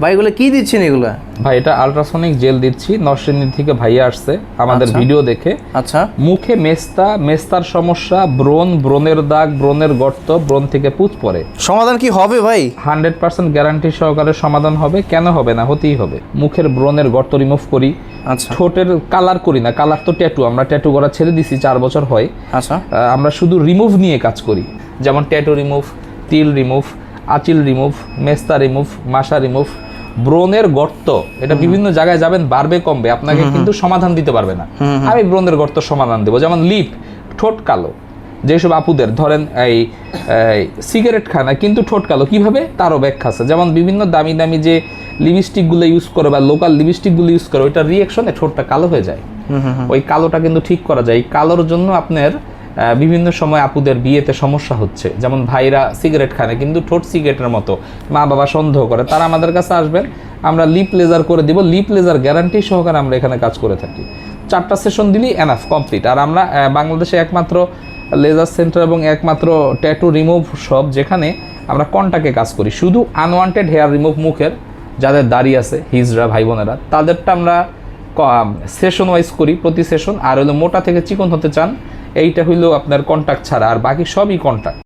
ভাই এগুলো কি দিচ্ছেন এগুলো? ভাই এটা আল্ট্রাসনিক জেল দিচ্ছি, নরসিংদী থেকে ভাইয়া আসছে আমাদের আচ্ছা। ভিডিও দেখে। আচ্ছা। মুখে মেস্তার সমস্যা, ব্রণের দাগ, ব্রণের গর্ত, ব্রণ থেকে পুঁজ পড়ে, সমাধান কি হবে ভাই? 100% গ্যারান্টি সহকারে সমাধান হবে। কেন হবে না? হতেই হবে। মুখের ব্রণের গর্ত রিমুভ করি। আচ্ছা। ঠোঁটের কালার করি না, কালার তো ট্যাটু, আমরা ট্যাটু করা ছেড়ে দিছি 4 বছর হয়। আচ্ছা। আমরা শুধু রিমুভ নিয়ে কাজ করি, যেমন ট্যাটু রিমুভ, তিল রিমুভ, আচিল রিমুভ, মেস্তা রিমুভ, মাসা রিমুভ। ব্রণের গর্ত এটা বিভিন্ন জায়গায় যাবেন, বাড়বে কমবে, আপনাকে কিন্তু সমাধান দিতে পারবে না। আমি ব্রণের গর্ত সমাধান দেবো। যেমন লিপ, ঠোঁট কালো, যেসব আপুদের ধরেন এই সিগারেট খায় না কিন্তু ঠোঁট কালো, কিভাবে তারও ব্যাখ্যা আছে। যেমন বিভিন্ন দামি দামি যে লিপস্টিকগুলো ইউজ করে বা লোকাল লিপস্টিকগুলো ইউজ করে, ওইটার রিয়েকশনে ঠোঁটটা কালো হয়ে যায়। ওই কালোটা কিন্তু ঠিক করা যায়। কালোর জন্য আপনার বিভিন্ন সময় আপুদের বিয়েতে সমস্যা হচ্ছে, যেমন ভাইরা সিগারেট খায় না কিন্তু ঠোঁট সিগারেটের মতো, মা বাবা সন্দেহ করে, তারা আমাদের কাছে আসবেন, আমরা লিপ লেজার করে দিব। লিপ লেজার গ্যারান্টি সহকারে আমরা এখানে কাজ করে থাকি। 4টা সেশন দিলেই এনাফ, কমপ্লিট। আর আমরা বাংলাদেশে একমাত্র লেজার সেন্টার এবং একমাত্র ট্যাটু রিমুভ শপ যেখানে আমরা কন্টাক্টে কাজ করি। শুধু আনওয়ান্টেড হেয়ার রিমুভ মুখের, যাদের দাড়ি আছে হিজড়া ভাই বোনেরা, তাদেরটা আমরা সেশন ওয়াইজ করি প্রতি সেশন। আর হলো মোটা থেকে চিকন হতে চান, এইটা হইলো আপনার কন্টাক্ট ছাড়া, আর বাকি সবই কন্টাক্ট।